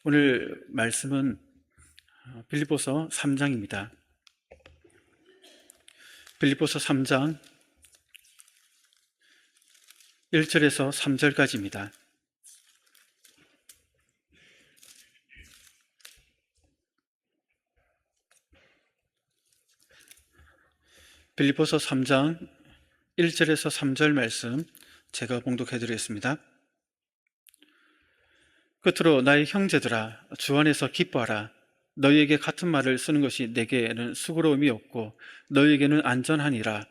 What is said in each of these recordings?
오늘 말씀은 빌립보서 3장입니다. 빌립보서 3장 1절에서 3절까지입니다. 빌립보서 3장 1절에서 3절 말씀 제가 봉독해 드리겠습니다. 끝으로 나의 형제들아, 주 안에서 기뻐하라. 너희에게 같은 말을 쓰는 것이 내게는 수고로움이 없고 너희에게는 안전하니라.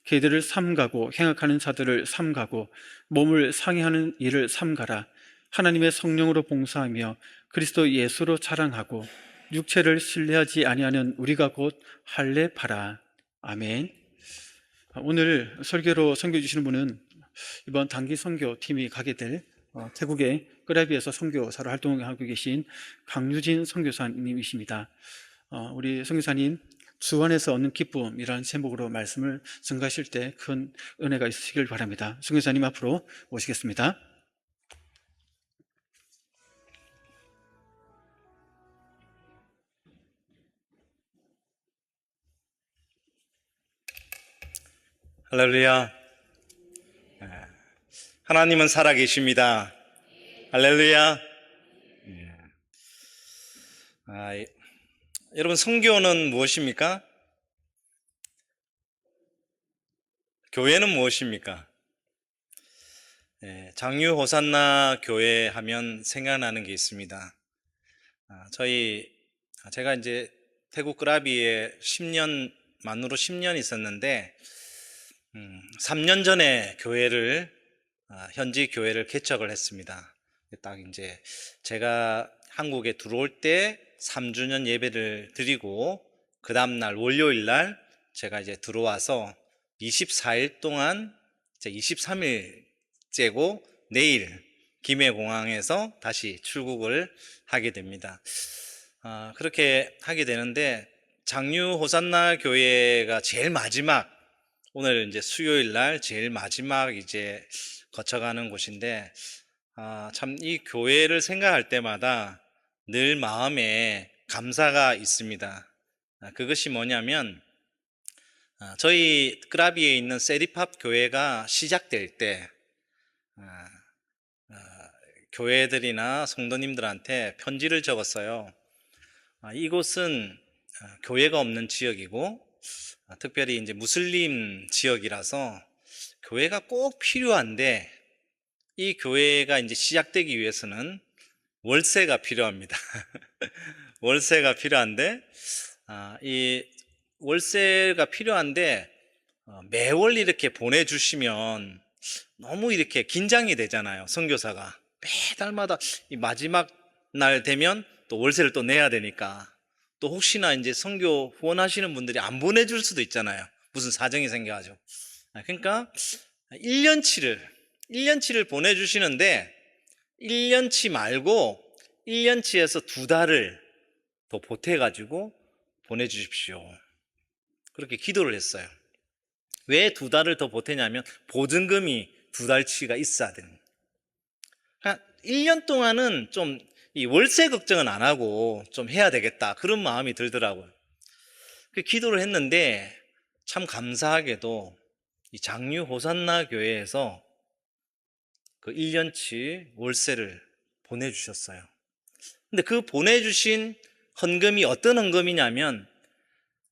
개들을 삼가고 행악하는 자들을 삼가고 몸을 상해하는 일을 삼가라. 하나님의 성령으로 봉사하며 그리스도 예수로 자랑하고 육체를 신뢰하지 아니하는 우리가 곧 할례파라. 아멘. 오늘 설교로 섬겨주시는 분은 이번 단기 선교팀이 가게 될 태국의 끄라비에서 선교사로 활동하고 계신 강유진 선교사님이십니다. 우리 선교사님, 주 안에서 얻는 기쁨이라는 제목으로 말씀을 증가하실 때 큰 은혜가 있으시길 바랍니다. 선교사님 앞으로 모시겠습니다. 할렐루야. 하나님은 살아계십니다. 할렐루야. 여러분, 선교는 무엇입니까? 교회는 무엇입니까? 장유 호산나 교회 하면 생각나는 게 있습니다. 제가 이제 태국 끄라비에 만으로 10년 있었는데 3년 전에 현지 교회를 개척을 했습니다. 딱 이제 제가 한국에 들어올 때 3주년 예배를 드리고 그 다음날 월요일 날 제가 이제 들어와서 24일 동안 이제 23일째고 내일 김해공항에서 다시 출국을 하게 됩니다. 그렇게 하게 되는데 장유 호산나 교회가 제일 마지막, 오늘 이제 수요일 날 제일 마지막 이제 거쳐가는 곳인데, 참 이 교회를 생각할 때마다 늘 마음에 감사가 있습니다. 그것이 뭐냐면, 저희 끄라비에 있는 세리팝 교회가 시작될 때, 교회들이나 성도님들한테 편지를 적었어요. 이곳은 교회가 없는 지역이고, 특별히 이제 무슬림 지역이라서 교회가 꼭 필요한데, 이 교회가 이제 시작되기 위해서는 월세가 필요합니다. 월세가 필요한데, 이 월세가 필요한데, 매월 이렇게 보내주시면 너무 이렇게 긴장이 되잖아요, 선교사가. 매달마다 이 마지막 날 되면 또 월세를 또 내야 되니까. 또 혹시나 이제 선교 후원하시는 분들이 안 보내줄 수도 있잖아요. 무슨 사정이 생겨가지고. 그러니까 1년치를 보내주시는데 1년치 말고 1년치에서 2달을 더 보태가지고 보내주십시오. 그렇게 기도를 했어요. 왜 2달을 더 보태냐면 보증금이 2달치가 있어야 됩니다. 1년 동안은 좀 이 월세 걱정은 안 하고 좀 해야 되겠다, 그런 마음이 들더라고요. 그 기도를 했는데 참 감사하게도 이 장유 호산나 교회에서 그 1년치 월세를 보내주셨어요. 근데 그 보내주신 헌금이 어떤 헌금이냐면,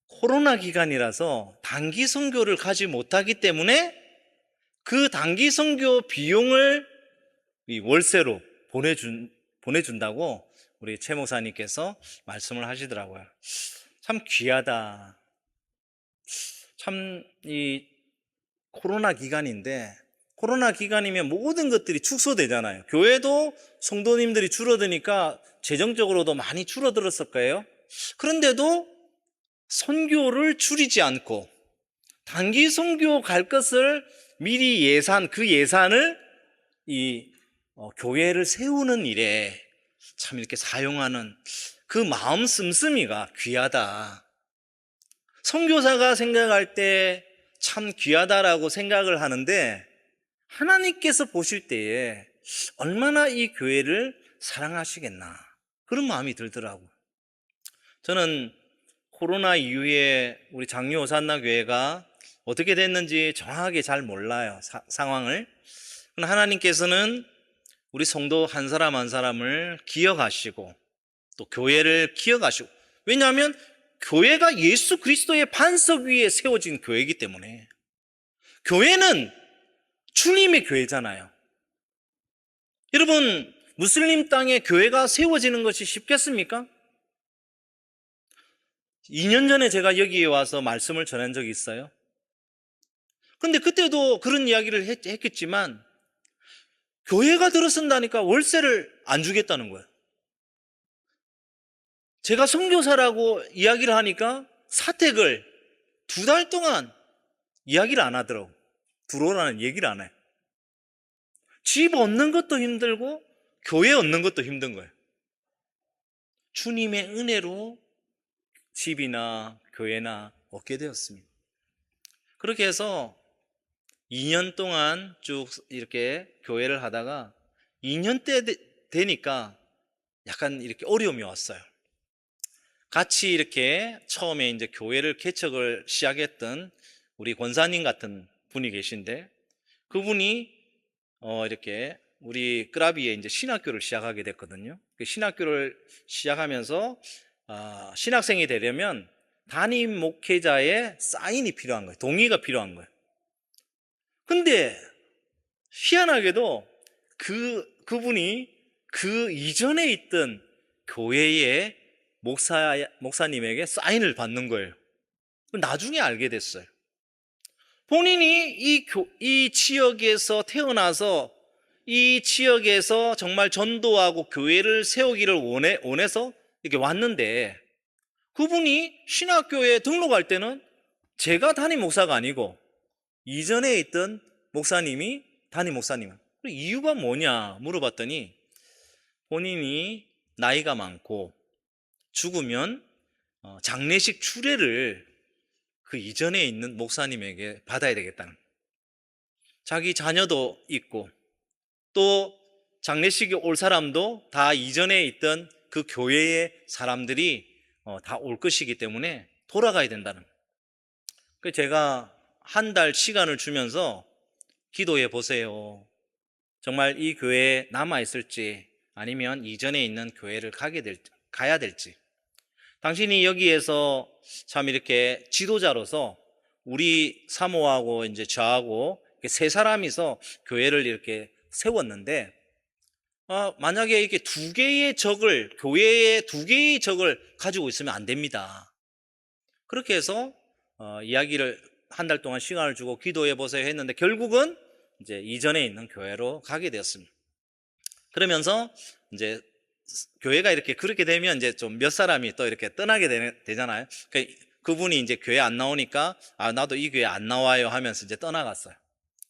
코로나 기간이라서 단기 선교를 가지 못하기 때문에 그 단기 선교 비용을 이 월세로 보내준다고 우리 최 목사님께서 말씀을 하시더라고요. 참 귀하다. 참 이 코로나 기간인데, 코로나 기간이면 모든 것들이 축소되잖아요. 교회도 성도님들이 줄어드니까 재정적으로도 많이 줄어들었을 거예요. 그런데도 선교를 줄이지 않고 단기 선교 갈 것을 미리 그 예산을 교회를 세우는 일에 참 이렇게 사용하는 그 마음 씀씀이가 귀하다. 선교사가 생각할 때 참 귀하다라고 생각을 하는데, 하나님께서 보실 때에 얼마나 이 교회를 사랑하시겠나. 그런 마음이 들더라고요. 저는 코로나 이후에 우리 장유 오산나 교회가 어떻게 됐는지 정확하게 잘 몰라요, 상황을. 그러나 하나님께서는 우리 성도 한 사람 한 사람을 기억하시고 또 교회를 기억하시고, 왜냐하면 교회가 예수 그리스도의 반석 위에 세워진 교회이기 때문에. 교회는 주님의 교회잖아요. 여러분, 무슬림 땅에 교회가 세워지는 것이 쉽겠습니까? 2년 전에 제가 여기에 와서 말씀을 전한 적이 있어요. 근데 그때도 그런 이야기를 했겠지만 교회가 들어선다니까 월세를 안 주겠다는 거예요. 제가 선교사라고 이야기를 하니까 사택을 2달 동안 이야기를 안 하더라고. 들어오라는 얘기를 안 해요. 집 얻는 것도 힘들고 교회 얻는 것도 힘든 거예요. 주님의 은혜로 집이나 교회나 얻게 되었습니다. 그렇게 해서 2년 동안 쭉 이렇게 교회를 하다가 2년 때 되니까 약간 이렇게 어려움이 왔어요. 같이 이렇게 처음에 이제 교회를 개척을 시작했던 우리 권사님 같은 분이 계신데, 그분이 이렇게 우리 끄라비에 이제 신학교를 시작하게 됐거든요. 그 신학교를 시작하면서 신학생이 되려면 담임 목회자의 사인이 필요한 거예요. 동의가 필요한 거예요. 근데 희한하게도 그분이 그 이전에 있던 교회의 목사님에게 사인을 받는 거예요. 나중에 알게 됐어요. 본인이 이 지역에서 태어나서 이 지역에서 정말 전도하고 교회를 세우기를 원해서 이렇게 왔는데, 그분이 신학교에 등록할 때는 제가 담임 목사가 아니고 이전에 있던 목사님이 담임 목사님. 이유가 뭐냐 물어봤더니 본인이 나이가 많고 죽으면 장례식 추례를 그 이전에 있는 목사님에게 받아야 되겠다는, 자기 자녀도 있고 또 장례식에 올 사람도 다 이전에 있던 그 교회의 사람들이 다 올 것이기 때문에 돌아가야 된다는. 그 제가 한 달 시간을 주면서 기도해 보세요. 정말 이 교회에 남아 있을지 아니면 이전에 있는 교회를 가야 될지. 당신이 여기에서 참 이렇게 지도자로서 우리 사모하고 이제 저하고 세 사람이서 교회를 이렇게 세웠는데, 만약에 이렇게 교회에 2개의 적을 가지고 있으면 안 됩니다. 그렇게 해서 이야기를 한 달 동안 시간을 주고 기도해 보세요 했는데, 결국은 이제 이전에 있는 교회로 가게 되었습니다. 그러면서 이제 교회가 이렇게 그렇게 되면 이제 좀 몇 사람이 또 이렇게 떠나게 되잖아요. 그분이 이제 교회 안 나오니까 나도 이 교회 안 나와요 하면서 이제 떠나갔어요.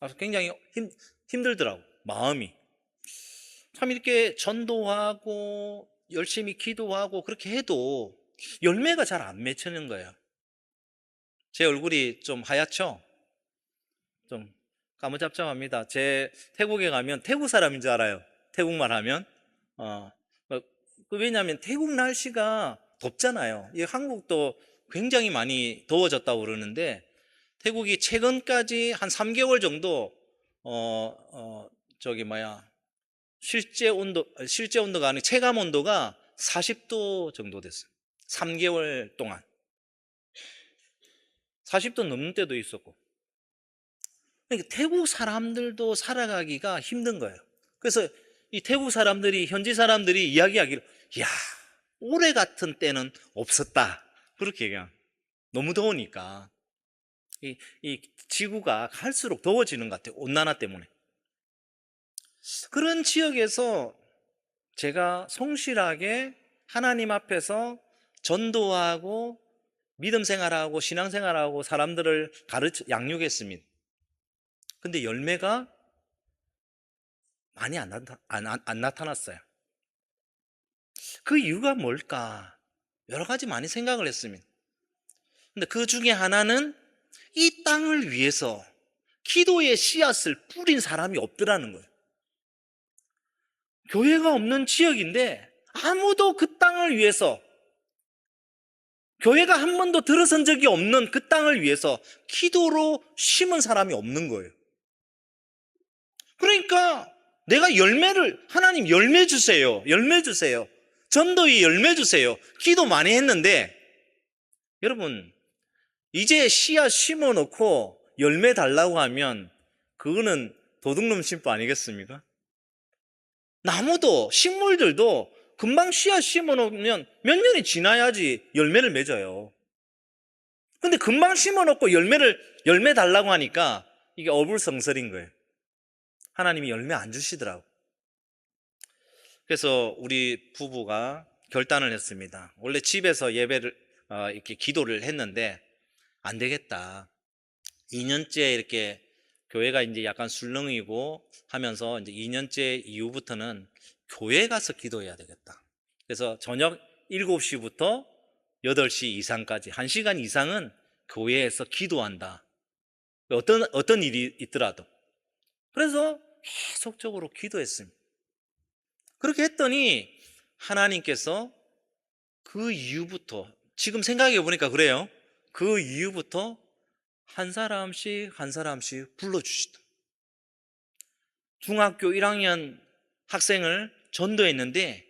그래서 굉장히 힘들더라고, 마음이. 참 이렇게 전도하고 열심히 기도하고 그렇게 해도 열매가 잘 안 맺히는 거예요. 제 얼굴이 좀 하얗죠? 좀 까무잡잡합니다. 제 태국에 가면 태국 사람인 줄 알아요. 태국말 하면. 왜냐하면 태국 날씨가 덥잖아요. 이 한국도 굉장히 많이 더워졌다고 그러는데, 태국이 최근까지 한 3개월 정도 실제 온도가 아니고 체감 온도가 40도 정도 됐어요. 3개월 동안 40도 넘는 때도 있었고. 그러니까 태국 사람들도 살아가기가 힘든 거예요. 그래서 이 태국 사람들이, 현지 사람들이 이야기하기를, 야, 올해 같은 때는 없었다, 그렇게 얘기해요. 너무 더우니까 이 지구가 갈수록 더워지는 것 같아요, 온난화 때문에. 그런 지역에서 제가 성실하게 하나님 앞에서 전도하고 믿음 생활하고 신앙 생활하고 사람들을 양육했습니다. 근데 열매가 많이 안 나타났어요. 그 이유가 뭘까? 여러 가지 많이 생각을 했습니다. 근데 그 중에 하나는 이 땅을 위해서 기도의 씨앗을 뿌린 사람이 없더라는 거예요. 교회가 없는 지역인데 아무도 그 땅을 위해서, 교회가 한 번도 들어선 적이 없는 그 땅을 위해서 기도로 심은 사람이 없는 거예요. 그러니까 내가 하나님 열매 주세요. 열매 주세요. 전도에 열매 주세요. 기도 많이 했는데, 여러분, 이제 씨앗 심어 놓고 열매 달라고 하면 그거는 도둑놈 심보 아니겠습니까? 나무도, 식물들도 금방 씨앗 심어 놓으면 몇 년이 지나야지 열매를 맺어요. 근데 금방 심어 놓고 열매 달라고 하니까 이게 어불성설인 거예요. 하나님이 열매 안 주시더라고. 그래서 우리 부부가 결단을 했습니다. 원래 집에서 이렇게 기도를 했는데 안 되겠다. 2년째 이렇게 교회가 이제 약간 술렁이고 하면서 이제 2년째 이후부터는 교회 가서 기도해야 되겠다. 그래서 저녁 7시부터 8시 이상까지 1시간 이상은 교회에서 기도한다. 어떤 일이 있더라도. 그래서 계속적으로 기도했습니다. 그렇게 했더니 하나님께서 그 이후부터, 지금 생각해 보니까 그래요. 그 이후부터 한 사람씩 불러주시다. 중학교 1학년 학생을 전도했는데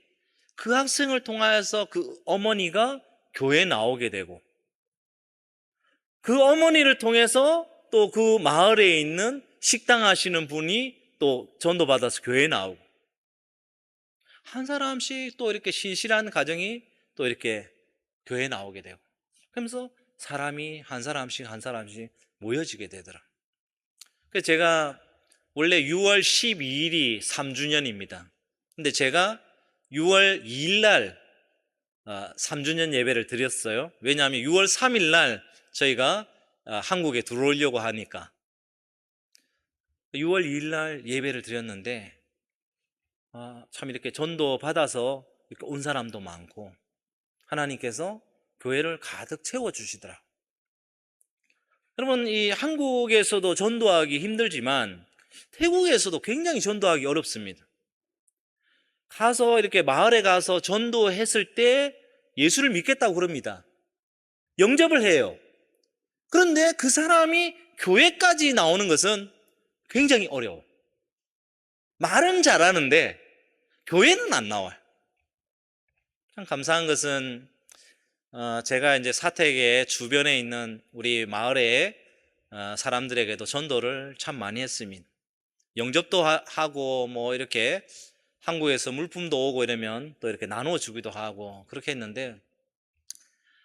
그 학생을 통하여서 그 어머니가 교회에 나오게 되고, 그 어머니를 통해서 또 그 마을에 있는 식당 하시는 분이 또 전도받아서 교회에 나오고, 한 사람씩 또 이렇게 신실한 가정이 또 이렇게 교회에 나오게 되고, 그러면서 사람이 한 사람씩 모여지게 되더라. 그래서 제가 원래 6월 12일이 3주년입니다. 근데 제가 6월 2일 날 3주년 예배를 드렸어요. 왜냐하면 6월 3일 날 저희가 한국에 들어오려고 하니까 6월 2일 날 예배를 드렸는데, 참 이렇게 전도 받아서 이렇게 온 사람도 많고 하나님께서 교회를 가득 채워주시더라. 여러분, 이 한국에서도 전도하기 힘들지만 태국에서도 굉장히 전도하기 어렵습니다. 가서 이렇게 마을에 가서 전도했을 때 예수를 믿겠다고 그럽니다. 영접을 해요. 그런데 그 사람이 교회까지 나오는 것은 굉장히 어려워요. 말은 잘하는데 교회는 안 나와요. 참 감사한 것은 제가 이제 사택의 주변에 있는 우리 마을의 사람들에게도 전도를 참 많이 했습니다. 영접도 하고 뭐 이렇게 한국에서 물품도 오고 이러면 또 이렇게 나누어 주기도 하고 그렇게 했는데,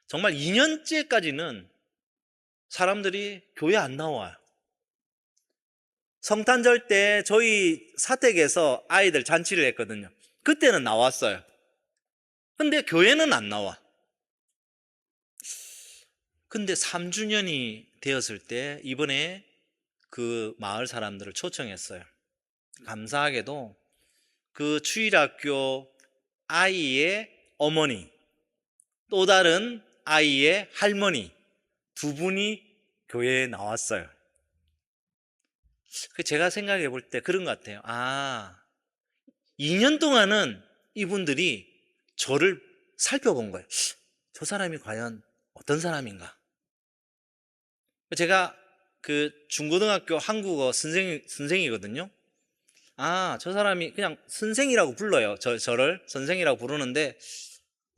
정말 2년째까지는 사람들이 교회 안 나와요. 성탄절 때 저희 사택에서 아이들 잔치를 했거든요. 그때는 나왔어요. 근데 교회는 안 나와. 근데 3주년이 되었을 때 이번에 그 마을 사람들을 초청했어요. 감사하게도 그 주일학교 아이의 어머니, 또 다른 아이의 할머니 두 분이 교회에 나왔어요. 제가 생각해 볼 때 그런 것 같아요. 2년 동안은 이분들이 저를 살펴본 거예요. 저 사람이 과연 어떤 사람인가? 제가 그 중고등학교 한국어 선생이거든요. 저 사람이 그냥 선생이라고 불러요. 저를 선생이라고 부르는데,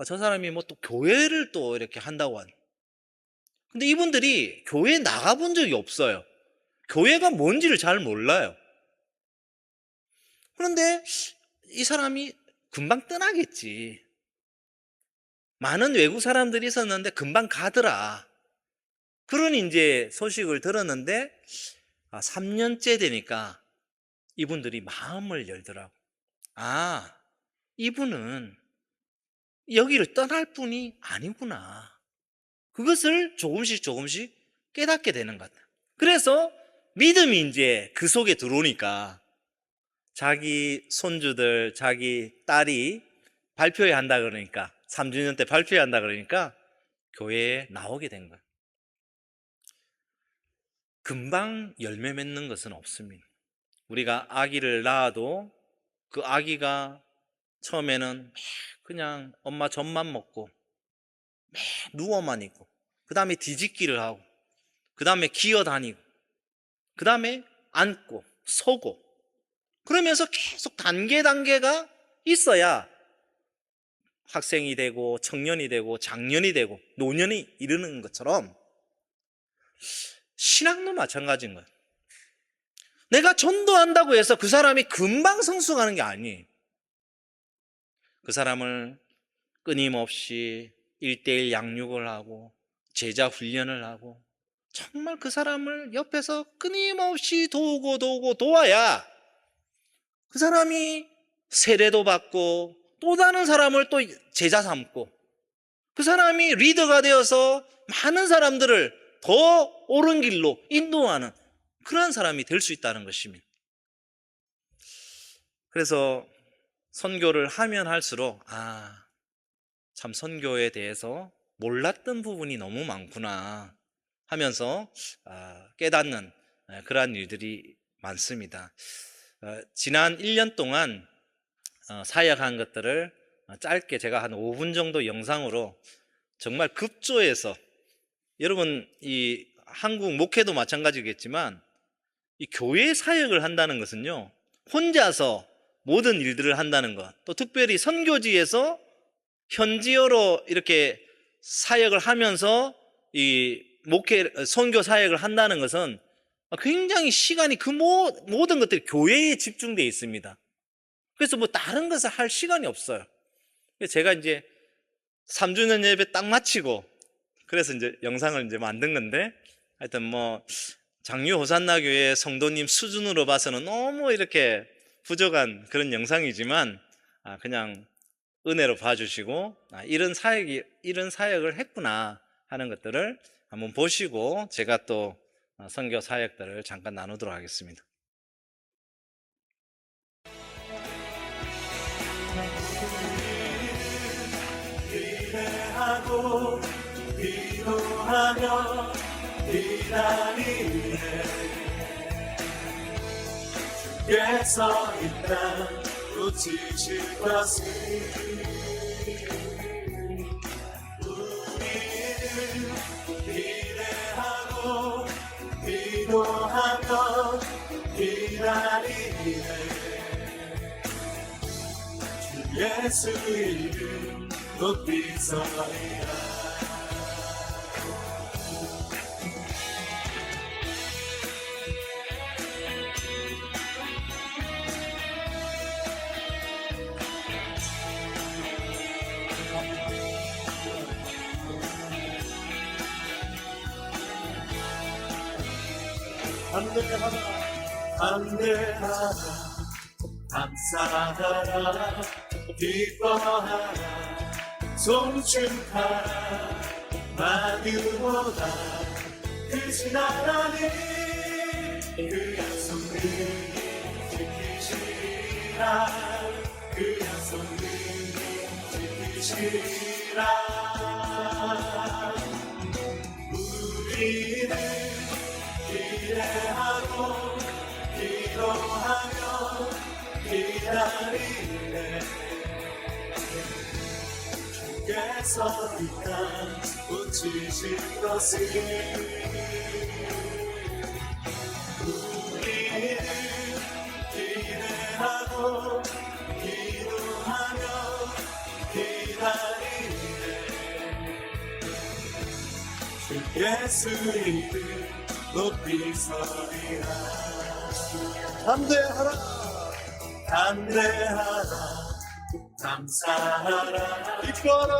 저 사람이 뭐 또 교회를 또 이렇게 한다고 하니. 근데 이분들이 교회에 나가본 적이 없어요. 교회가 뭔지를 잘 몰라요. 그런데 이 사람이 금방 떠나겠지. 많은 외국 사람들이 있었는데 금방 가더라. 그런 이제 소식을 들었는데, 3년째 되니까 이분들이 마음을 열더라고. 이분은 여기를 떠날 뿐이 아니구나. 그것을 조금씩 깨닫게 되는 것 같아. 그래서 믿음이 이제 그 속에 들어오니까 자기 손주들, 자기 딸이 발표회야 한다 그러니까, 3주년 때 발표회야 한다 그러니까 교회에 나오게 된 거예요. 금방 열매 맺는 것은 없습니다. 우리가 아기를 낳아도 그 아기가 처음에는 그냥 엄마 젖만 먹고 누워만 있고, 그 다음에 뒤집기를 하고, 그 다음에 기어다니고, 그 다음에 앉고 서고, 그러면서 계속 단계가 있어야 학생이 되고 청년이 되고 장년이 되고 노년이 이르는 것처럼 신앙도 마찬가지인 거예요. 내가 전도한다고 해서 그 사람이 금방 성숙하는 게 아니에요. 그 사람을 끊임없이 1:1 양육을 하고 제자 훈련을 하고 정말 그 사람을 옆에서 끊임없이 도우고 도와야 그 사람이 세례도 받고 또 다른 사람을 또 제자 삼고 그 사람이 리더가 되어서 많은 사람들을 더 옳은 길로 인도하는 그런 사람이 될 수 있다는 것입니다. 그래서 선교를 하면 할수록 참 선교에 대해서 몰랐던 부분이 너무 많구나 하면서 깨닫는 그러한 일들이 많습니다. 지난 1년 동안 사역한 것들을 짧게 제가 한 5분 정도 영상으로 정말 급조해서, 여러분 이 한국 목회도 마찬가지겠지만 이 교회 사역을 한다는 것은요, 혼자서 모든 일들을 한다는 것, 또 특별히 선교지에서 현지어로 이렇게 사역을 하면서 이 선교 사역을 한다는 것은 굉장히 시간이 그 모든 것들이 교회에 집중되어 있습니다. 그래서 뭐 다른 것을 할 시간이 없어요. 제가 이제 3주년 예배 딱 마치고 그래서 이제 영상을 이제 만든 건데, 하여튼 뭐 장유 호산나 교회 성도님 수준으로 봐서는 너무 이렇게 부족한 그런 영상이지만 그냥 은혜로 봐주시고 이런 사역을 했구나 하는 것들을 한번 보시고 제가 또 선교 사역들을 잠깐 나누도록 하겠습니다. 기대하고 기도하며 기다리네 주께서 이 땅 고치실 것을 우리는 기대하고 기도하며 기다리네 주 예수 이름 높이 서리라 담대하라 감사하라 기뻐하라 송축하라 만유보다 크신 하나님 그 약속을 지키시리라 그 약속을 지키시리라 우리는 기대하고 기도하며 기다리네 주께서 이 땅 고치실 것을 우리는 기대하고 기도하며 기다리네 주께서 이름 높이 서리라 담대하라 담대하라 감사하라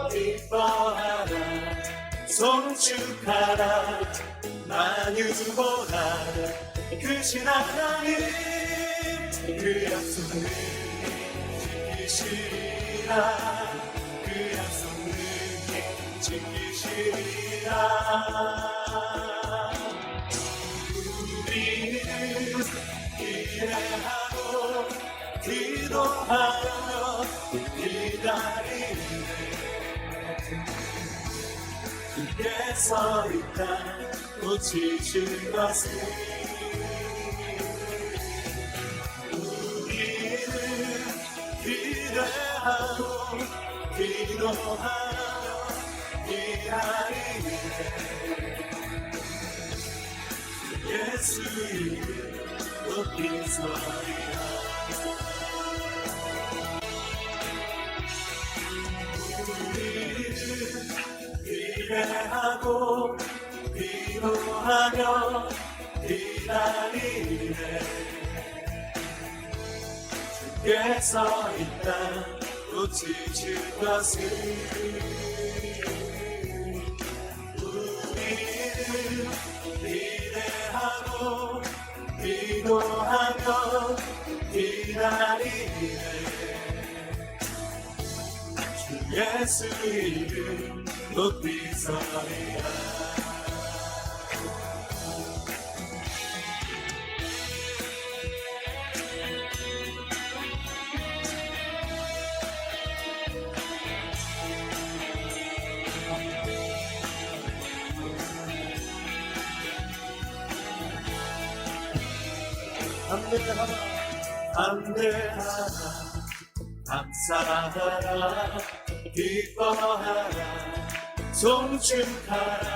기뻐하라 송축하라 만유보다 크신 하나님 그 약속을 지키시리라 그 약속을 지키시리라 우리는 기대하고 기도하며 기다리네 주께서 이 땅 고치실 것을 우리는 기대하고 기도하며 일하리에 예수 이름 높이 서리라. 우리는 기대하고 기도하며 기다리네 주께서 이 땅 고치실 것을 우리는 기대하고 기도하며 기다리네 주 예수 이름 높이 서리라. 함대하라 감사하라 기뻐하라 송축하라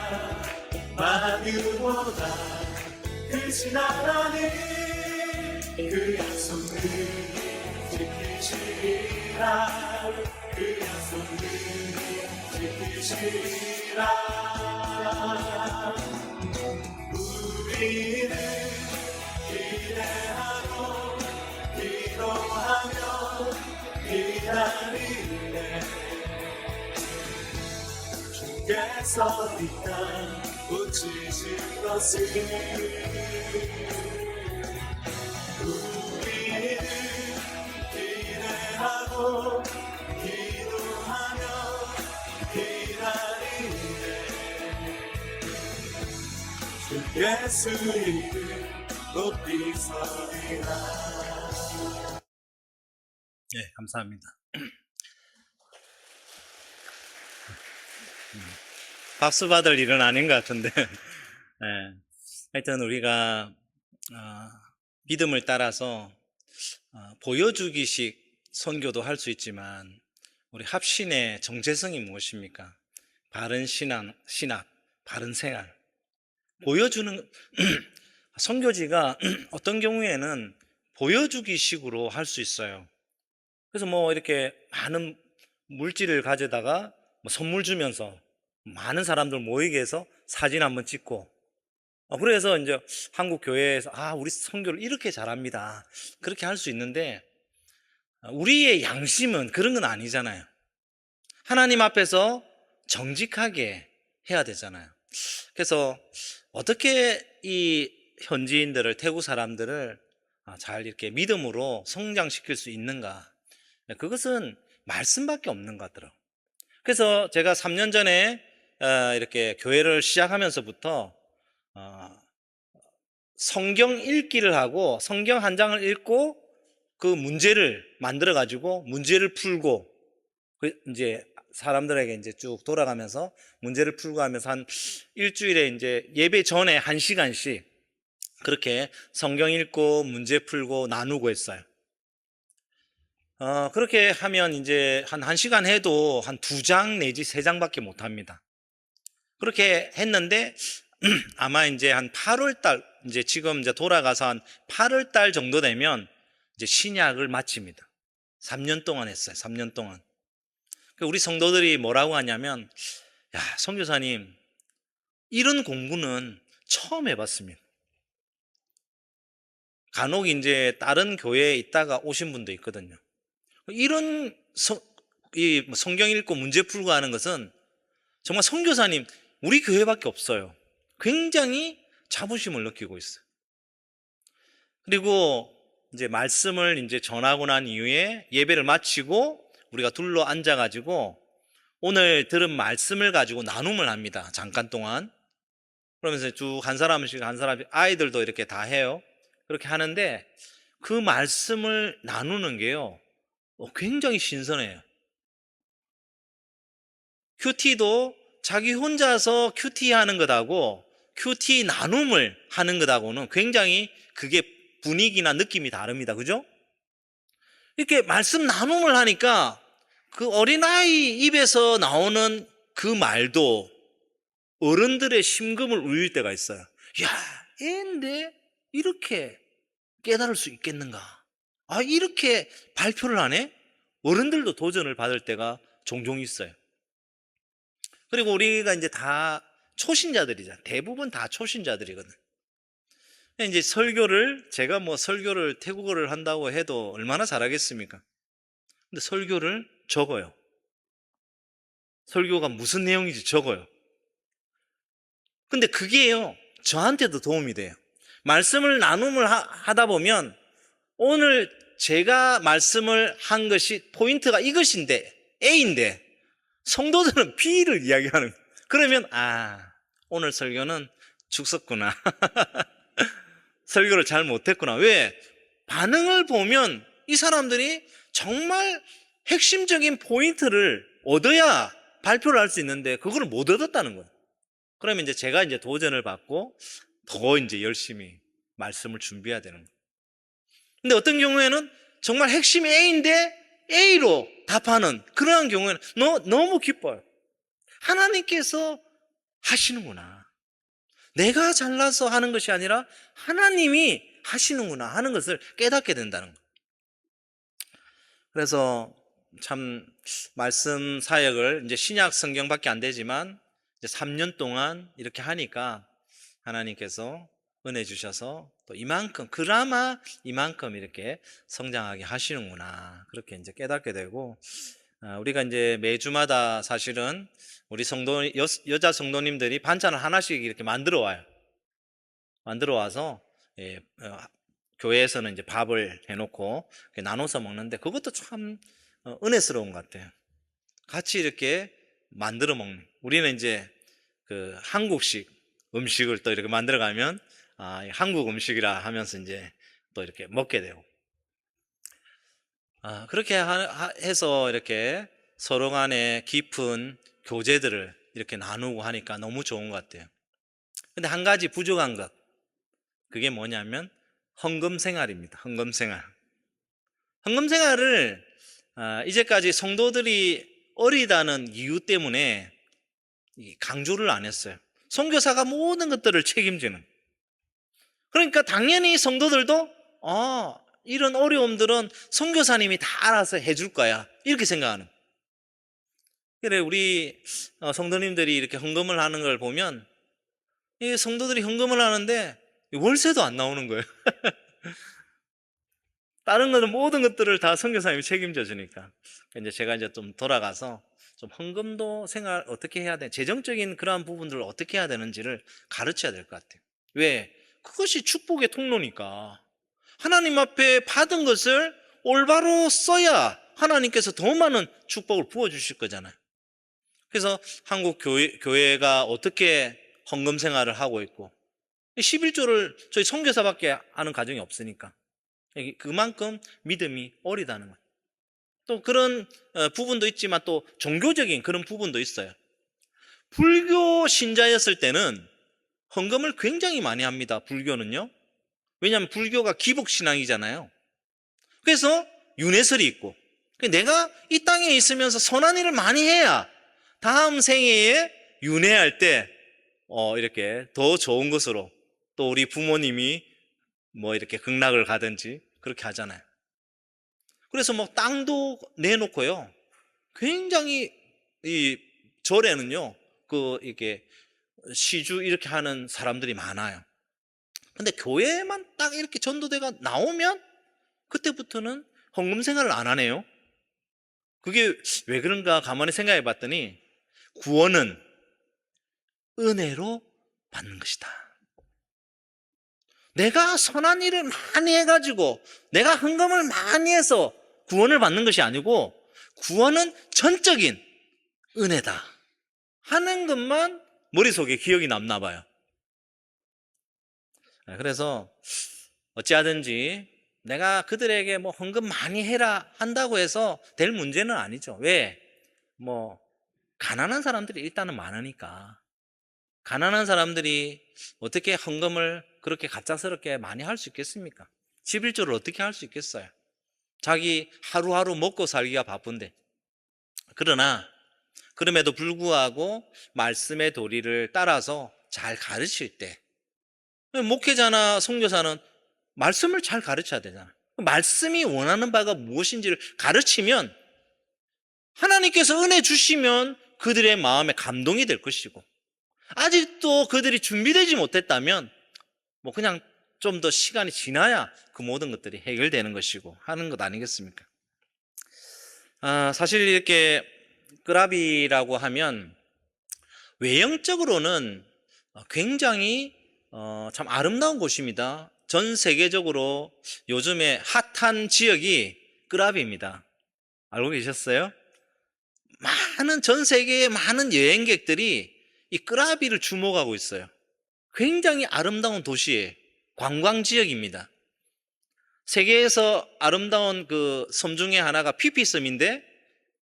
만유보다 크신 하나님 그 약속을 지키시리라 그 약속을 지키시리라 우리는 기대하고 기도하며 기다리네 주께서 이 땅 고치실 것을 우리는 기대하고 기도하며 기다리네 주 예수 이름 높이 서리라. 네, 감사합니다. 박수 받을 일은 아닌 것 같은데, 네. 하여튼 우리가 믿음을 따라서 보여주기식 선교도 할 수 있지만 우리 합신의 정체성이 무엇입니까? 바른 신학, 바른 생활. 보여주는 선교지가 어떤 경우에는 보여주기식으로 할 수 있어요. 그래서 뭐 이렇게 많은 물질을 가져다가 뭐 선물 주면서 많은 사람들 모이게 해서 사진 한번 찍고 그래서 이제 한국 교회에서 우리 선교를 이렇게 잘합니다. 그렇게 할 수 있는데 우리의 양심은 그런 건 아니잖아요. 하나님 앞에서 정직하게 해야 되잖아요. 그래서 어떻게 이 현지인들을, 태국 사람들을 잘 이렇게 믿음으로 성장시킬 수 있는가? 그것은 말씀밖에 없는 것 같더라고요. 그래서 제가 3년 전에 이렇게 교회를 시작하면서부터 성경 읽기를 하고 성경 한 장을 읽고 그 문제를 만들어 가지고 문제를 풀고 이제 사람들에게 이제 쭉 돌아가면서 문제를 풀고 하면서 한 일주일에 이제 예배 전에 1시간씩 그렇게 성경 읽고 문제 풀고 나누고 했어요. 그렇게 하면 이제 한 1시간 해도 한 2장 내지 3장밖에 못 합니다. 그렇게 했는데 아마 이제 한 8월 달, 이제 지금 이제 돌아가서 한 8월 달 정도 되면 이제 신약을 마칩니다. 3년 동안 했어요. 3년 동안. 우리 성도들이 뭐라고 하냐면, 야, 선교사님, 이런 공부는 처음 해봤습니다. 간혹 이제 다른 교회에 있다가 오신 분도 있거든요. 이런 성경 읽고 문제 풀고 하는 것은 정말 선교사님, 우리 교회밖에 없어요. 굉장히 자부심을 느끼고 있어요. 그리고 이제 말씀을 이제 전하고 난 이후에 예배를 마치고 우리가 둘러 앉아가지고 오늘 들은 말씀을 가지고 나눔을 합니다. 잠깐 동안. 그러면서 쭉 한 사람씩 아이들도 이렇게 다 해요. 그렇게 하는데 그 말씀을 나누는 게요, 굉장히 신선해요. 큐티도 자기 혼자서 큐티 하는 것하고 큐티 나눔을 하는 것하고는 굉장히 그게 분위기나 느낌이 다릅니다. 그죠? 이렇게 말씀 나눔을 하니까 그 어린아이 입에서 나오는 그 말도 어른들의 심금을 울릴 때가 있어요. 야, 애인데 이렇게 깨달을 수 있겠는가? 아, 이렇게 발표를 하네? 어른들도 도전을 받을 때가 종종 있어요. 그리고 우리가 이제 다 초신자들이잖아요. 대부분 다 초신자들이거든. 이제 제가 뭐 설교를 태국어를 한다고 해도 얼마나 잘하겠습니까? 근데 설교를 적어요. 설교가 무슨 내용인지 적어요. 근데 그게요, 저한테도 도움이 돼요. 말씀을 나눔을 하다 보면 오늘 제가 말씀을 한 것이 포인트가 이것인데, A인데 성도들은 B를 이야기하는 거예요. 그러면 오늘 설교는 죽었구나. 설교를 잘 못했구나. 왜? 반응을 보면 이 사람들이 정말 핵심적인 포인트를 얻어야 발표를 할 수 있는데 그걸 못 얻었다는 거예요. 그러면 이제 제가 이제 도전을 받고 더 이제 열심히 말씀을 준비해야 되는 거예요. 근데 어떤 경우에는 정말 핵심이 A인데 A로 답하는 그러한 경우에는 너무 기뻐요. 하나님께서 하시는구나. 내가 잘나서 하는 것이 아니라 하나님이 하시는구나 하는 것을 깨닫게 된다는 거예요. 그래서 참 말씀 사역을 이제 신약 성경밖에 안 되지만 이제 3년 동안 이렇게 하니까 하나님께서 은혜 주셔서 또 그나마 이만큼 이렇게 성장하게 하시는구나. 그렇게 이제 깨닫게 되고, 우리가 이제 매주마다 사실은 우리 여자 성도님들이 반찬을 하나씩 이렇게 만들어 와요. 만들어 와서, 교회에서는 이제 밥을 해놓고 나눠서 먹는데 그것도 참 은혜스러운 것 같아요. 같이 이렇게 만들어 먹는. 우리는 이제 그 한국식 음식을 또 이렇게 만들어 가면 한국 음식이라 하면서 이제 또 이렇게 먹게 되고. 그렇게 해서 이렇게 서로 간에 깊은 교제들을 이렇게 나누고 하니까 너무 좋은 것 같아요. 근데 한 가지 부족한 것. 그게 뭐냐면 헌금 생활입니다. 헌금 생활. 헌금 생활을 이제까지 성도들이 어리다는 이유 때문에 강조를 안 했어요. 선교사가 모든 것들을 책임지는. 그러니까 당연히 성도들도 이런 어려움들은 선교사님이 다 알아서 해줄 거야 이렇게 생각하는. 그래, 우리 성도님들이 이렇게 헌금을 하는 걸 보면 이 성도들이 헌금을 하는데 월세도 안 나오는 거예요. 다른 거는 모든 것들을 다 선교사님이 책임져 주니까 이제 제가 이제 좀 돌아가서 좀 헌금도 생활 어떻게 해야 돼, 재정적인 그러한 부분들을 어떻게 해야 되는지를 가르쳐야 될 것 같아요. 왜? 그것이 축복의 통로니까. 하나님 앞에 받은 것을 올바로 써야 하나님께서 더 많은 축복을 부어주실 거잖아요. 그래서 한국 교회가 어떻게 헌금 생활을 하고 있고 11조를 저희 선교사밖에 아는 가정이 없으니까 그만큼 믿음이 어리다는 거예요. 또 그런 부분도 있지만 또 종교적인 그런 부분도 있어요. 불교 신자였을 때는 헌금을 굉장히 많이 합니다. 불교는요. 왜냐하면 불교가 기복신앙이잖아요. 그래서 윤회설이 있고 내가 이 땅에 있으면서 선한 일을 많이 해야 다음 생애에 윤회할 때 이렇게 더 좋은 것으로 또 우리 부모님이 뭐 이렇게 극락을 가든지 그렇게 하잖아요. 그래서 뭐 땅도 내놓고요. 굉장히 이 절에는요, 이게 시주 이렇게 하는 사람들이 많아요. 근데 교회만 딱 이렇게 전도대가 나오면 그때부터는 헌금 생활을 안 하네요. 그게 왜 그런가 가만히 생각해 봤더니 구원은 은혜로 받는 것이다. 내가 선한 일을 많이 해가지고 내가 헌금을 많이 해서 구원을 받는 것이 아니고 구원은 전적인 은혜다 하는 것만 머릿속에 기억이 남나 봐요. 그래서 어찌하든지 내가 그들에게 뭐 헌금 많이 해라 한다고 해서 될 문제는 아니죠. 왜? 뭐 가난한 사람들이 일단은 많으니까. 가난한 사람들이 어떻게 헌금을 그렇게 갑작스럽게 많이 할 수 있겠습니까? 11조를 어떻게 할 수 있겠어요? 자기 하루하루 먹고 살기가 바쁜데. 그러나 그럼에도 불구하고 말씀의 도리를 따라서 잘 가르칠 때, 목회자나 선교사는 말씀을 잘 가르쳐야 되잖아. 말씀이 원하는 바가 무엇인지를 가르치면 하나님께서 은혜 주시면 그들의 마음에 감동이 될 것이고, 아직도 그들이 준비되지 못했다면 뭐 그냥 좀 더 시간이 지나야 그 모든 것들이 해결되는 것이고 하는 것 아니겠습니까? 사실 이렇게 끄라비라고 하면 외형적으로는 굉장히 참 아름다운 곳입니다. 전 세계적으로 요즘에 핫한 지역이 끄라비입니다. 알고 계셨어요? 전 세계의 많은 여행객들이 이 끄라비를 주목하고 있어요. 굉장히 아름다운 도시예요. 관광 지역입니다. 세계에서 아름다운 그 섬 중에 하나가 피피섬인데,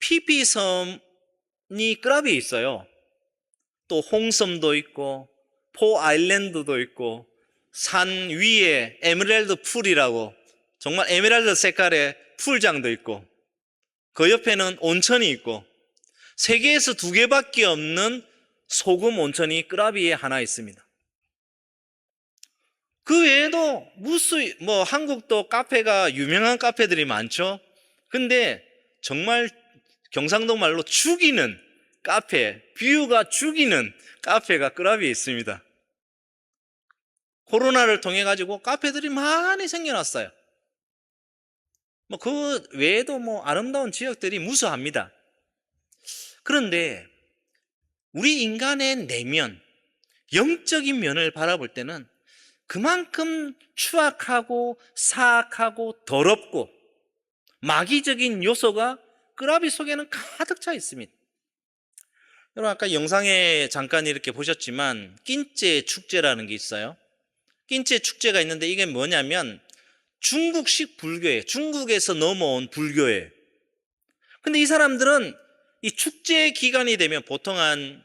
피피섬이 끄라비에 있어요. 또 홍섬도 있고 포 아일랜드도 있고, 산 위에 에메랄드 풀이라고 정말 에메랄드 색깔의 풀장도 있고, 그 옆에는 온천이 있고, 세계에서 2개밖에 없는 소금 온천이 끄라비에 하나 있습니다. 그 외에도 한국도 카페가 유명한 카페들이 많죠. 근데 정말 경상도 말로 죽이는 카페, 뷰가 죽이는 카페가 끄라비에 있습니다. 코로나를 통해 가지고 카페들이 많이 생겨났어요. 그 외에도 아름다운 지역들이 무수합니다. 그런데 우리 인간의 내면, 영적인 면을 바라볼 때는 그만큼 추악하고 사악하고 더럽고 마귀적인 요소가 끄라비 속에는 가득 차 있습니다. 여러분, 아까 영상에 잠깐 이렇게 보셨지만 낀제 축제라는 게 있어요. 낀제 축제가 있는데 이게 뭐냐면 중국식 불교예요. 중국에서 넘어온 불교예요. 근데 이 사람들은 이 축제 기간이 되면 보통 한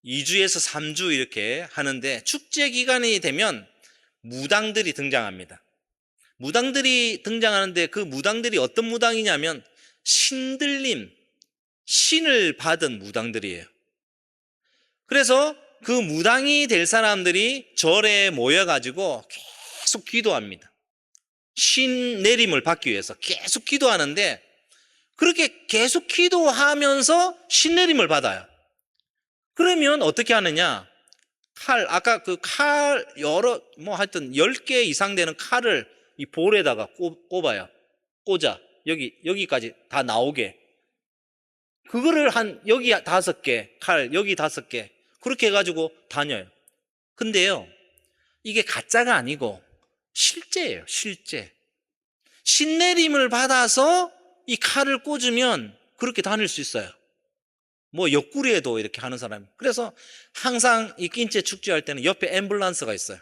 2주에서 3주 이렇게 하는데, 축제 기간이 되면 무당들이 등장합니다. 무당들이 등장하는데 그 무당들이 어떤 무당이냐면 신들림, 신을 받은 무당들이에요. 그래서 그 무당이 될 사람들이 절에 모여가지고 계속 기도합니다. 신 내림을 받기 위해서 계속 기도하는데, 그렇게 계속 기도하면서 신 내림을 받아요. 그러면 어떻게 하느냐? 아까 그 칼 하여튼 10개 이상 되는 칼을 이 볼에다가 꽂아. 여기까지 다 나오게. 그거를 여기 5개, 칼 여기 5개. 그렇게 해가지고 다녀요. 근데요, 이게 가짜가 아니고 실제예요, 실제. 신내림을 받아서 이 칼을 꽂으면 그렇게 다닐 수 있어요. 옆구리에도 이렇게 하는 사람이. 그래서 항상 이 낀제 축제할 때는 옆에 앰뷸런스가 있어요.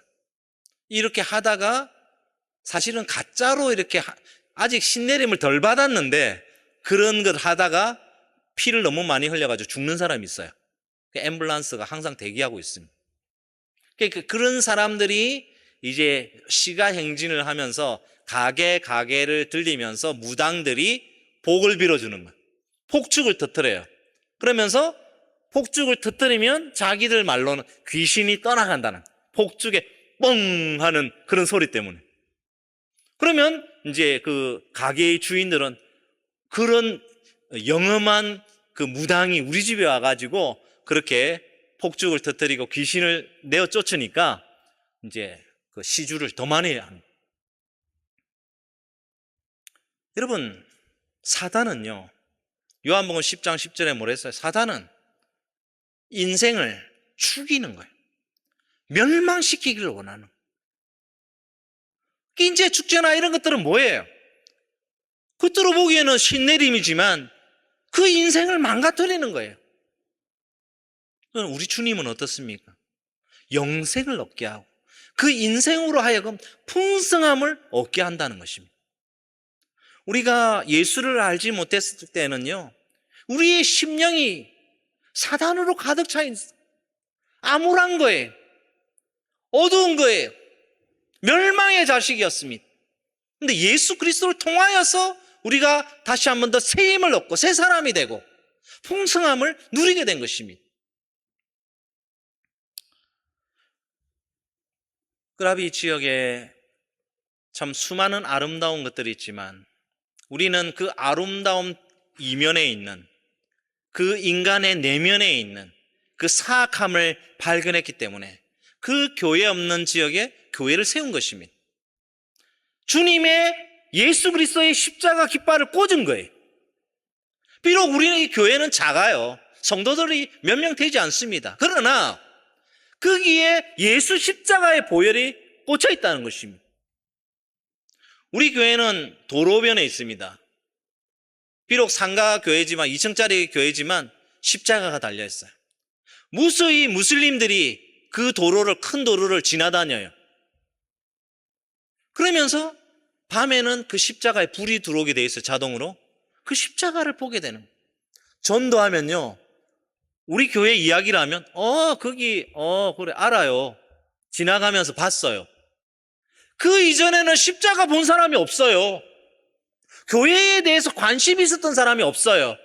이렇게 하다가 사실은 가짜로 이렇게 아직 신내림을 덜 받았는데 그런 것 하다가 피를 너무 많이 흘려가지고 죽는 사람이 있어요. 앰뷸런스가 항상 대기하고 있습니다. 그런 사람들이 이제 시가행진을 하면서 가게를 들리면서 무당들이 복을 빌어주는 거예요. 폭죽을 터뜨려요. 그러면서 폭죽을 터뜨리면 자기들 말로는 귀신이 떠나간다는, 폭죽에 뻥 하는 그런 소리 때문에. 그러면 이제 그 가게의 주인들은 그런 영험한 그 무당이 우리 집에 와가지고 그렇게 폭죽을 터뜨리고 귀신을 내어 쫓으니까 이제 그 시주를 더 많이 합니다. 여러분, 사단은요, 요한복음 10장 10절에 뭐라 했어요? 사단은 인생을 죽이는 거예요. 멸망시키기를 원하는 거예요. 낀제 축제나 이런 것들은 뭐예요? 겉으로 보기에는 신내림이지만 그 인생을 망가뜨리는 거예요. 우리 주님은 어떻습니까? 영생을 얻게 하고 그 인생으로 하여금 풍성함을 얻게 한다는 것입니다. 우리가 예수를 알지 못했을 때는요, 우리의 심령이 사단으로 가득 차 있어요. 암울한 거예요. 어두운 거예요. 멸망의 자식이었습니다. 근데 예수 그리스도를 통하여서 우리가 다시 한 번 더 새 힘을 얻고 새 사람이 되고 풍성함을 누리게 된 것입니다. 그라비 지역에 참 수많은 아름다운 것들이 있지만 우리는 그 아름다움 이면에 있는 그 인간의 내면에 있는 그 사악함을 발견했기 때문에 그 교회 없는 지역에 교회를 세운 것입니다. 주님의 예수 그리스도의 십자가 깃발을 꽂은 거예요. 비록 우리는 이 교회는 작아요. 성도들이 몇 명 되지 않습니다. 그러나 거기에 예수 십자가의 보혈이 꽂혀 있다는 것입니다. 우리 교회는 도로변에 있습니다. 비록 상가 교회지만 2층짜리 교회지만 십자가가 달려 있어요. 무수히 무슬림들이 그 도로를 큰 도로를 지나다녀요. 그러면서 밤에는 그 십자가에 불이 들어오게 돼 있어요. 자동으로. 그 십자가를 보게 되는 거예요. 전도하면요. 우리 교회 이야기를 하면 거기 그래 알아요. 지나가면서 봤어요. 그 이전에는 십자가 본 사람이 없어요. 교회에 대해서 관심이 있었던 사람이 없어요.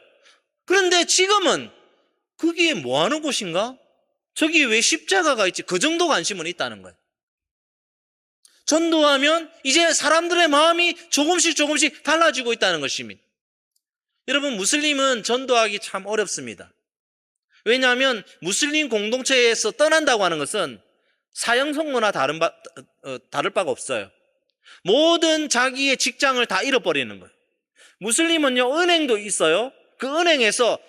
그런데 지금은 거기에 뭐 하는 곳인가? 저기 왜 십자가가 있지? 그 정도 관심은 있다는 거예요. 전도하면 이제 사람들의 마음이 조금씩 달라지고 있다는 것입니다. 여러분, 무슬림은 전도하기 참 어렵습니다. 왜냐하면 무슬림 공동체에서 떠난다고 하는 것은 사형선고나 다를 바가 없어요. 모든 자기의 직장을 다 잃어버리는 거예요. 무슬림은요, 은행도 있어요. 그 은행에서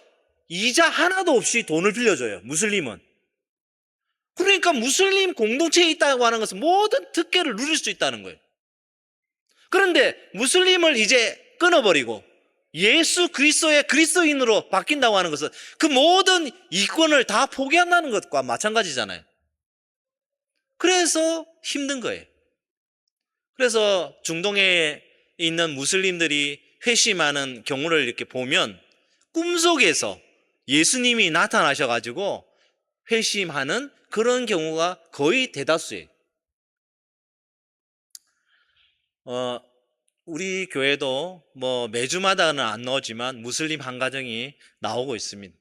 이자 하나도 없이 돈을 빌려줘요. 무슬림은. 그러니까 무슬림 공동체에 있다고 하는 것은 모든 특혜를 누릴 수 있다는 거예요. 그런데 무슬림을 이제 끊어버리고 예수 그리스도의 그리스도인으로 바뀐다고 하는 것은 그 모든 이권을 다 포기한다는 것과 마찬가지잖아요. 그래서 힘든 거예요. 그래서 중동에 있는 무슬림들이 회심하는 경우를 이렇게 보면 꿈속에서 예수님이 나타나셔가지고 회심하는 그런 경우가 거의 대다수예요. 우리 교회도 뭐 매주마다는 안 나오지만 무슬림 한 가정이 나오고 있습니다.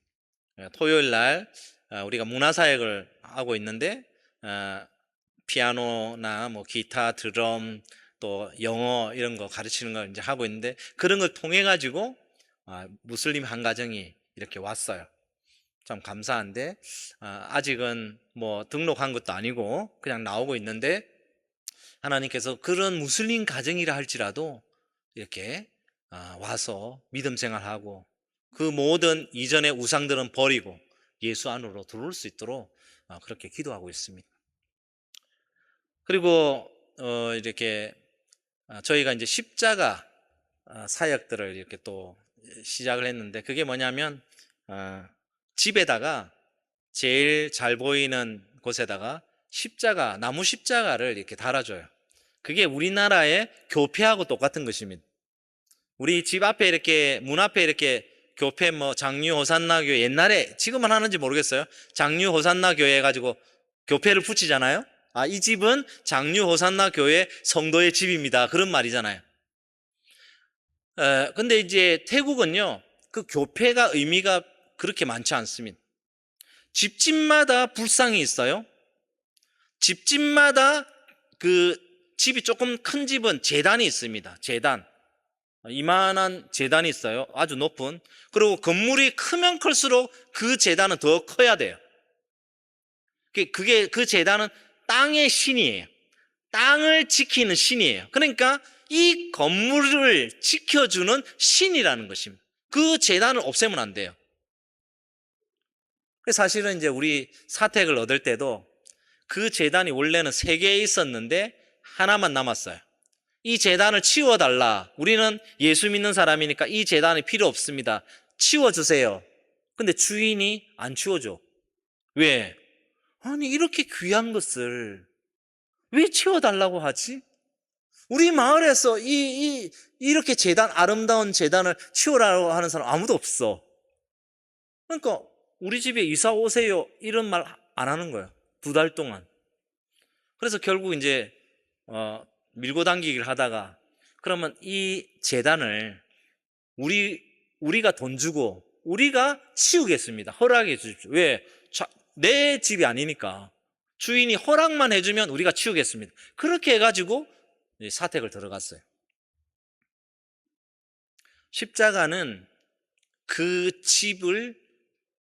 토요일 날 우리가 문화사역을 하고 있는데 피아노나 뭐 기타, 드럼, 또 영어 이런 거 가르치는 걸 이제 하고 있는데 그런 걸 통해 가지고 무슬림 한 가정이 이렇게 왔어요. 참 감사한데 아직은 뭐 등록한 것도 아니고 그냥 나오고 있는데 하나님께서 그런 무슬림 가정이라 할지라도 이렇게 와서 믿음 생활하고 그 모든 이전의 우상들은 버리고 예수 안으로 들어올 수 있도록 그렇게 기도하고 있습니다. 그리고 이렇게 저희가 이제 십자가 사역들을 이렇게 또 시작을 했는데 그게 뭐냐면 집에다가 제일 잘 보이는 곳에다가 십자가, 나무 십자가를 이렇게 달아줘요. 그게 우리나라의 교회하고 똑같은 것입니다. 우리 집 앞에 이렇게 문 앞에 이렇게 교회 뭐 장류 호산나 교회 옛날에 지금은 하는지 모르겠어요. 장류 호산나 교회 해가지고 교회를 붙이잖아요. 이 집은 장류 호산나 교회 성도의 집입니다. 그런 말이잖아요. 근데 이제 태국은요, 그 교회가 의미가 그렇게 많지 않습니다. 집집마다 불상이 있어요. 집집마다 그 집이 조금 큰 집은 제단이 있습니다. 제단. 이만한 제단이 있어요. 아주 높은. 그리고 건물이 크면 클수록 그 제단은 더 커야 돼요. 그 제단은 땅의 신이에요. 땅을 지키는 신이에요. 그러니까 이 건물을 지켜주는 신이라는 것입니다. 그 제단을 없애면 안 돼요. 사실은 이제 우리 사택을 얻을 때도 그 제단이 원래는 3개 있었는데 하나만 남았어요. 이 제단을 치워달라. 우리는 예수 믿는 사람이니까 이 제단이 필요 없습니다. 치워주세요. 근데 주인이 안 치워줘. 왜? 아니 이렇게 귀한 것을 왜 치워달라고 하지? 우리 마을에서 이렇게 아름다운 제단을 치우라고 하는 사람 아무도 없어. 그러니까 우리 집에 이사 오세요 이런 말 안 하는 거예요. 2달 동안. 그래서 결국 이제 밀고 당기기를 하다가 그러면 이 제단을 우리가 돈 주고 우리가 치우겠습니다. 허락해 주십시오. 왜? 내 집이 아니니까. 주인이 허락만 해주면 우리가 치우겠습니다. 그렇게 해가지고 사택을 들어갔어요. 십자가는 그 집을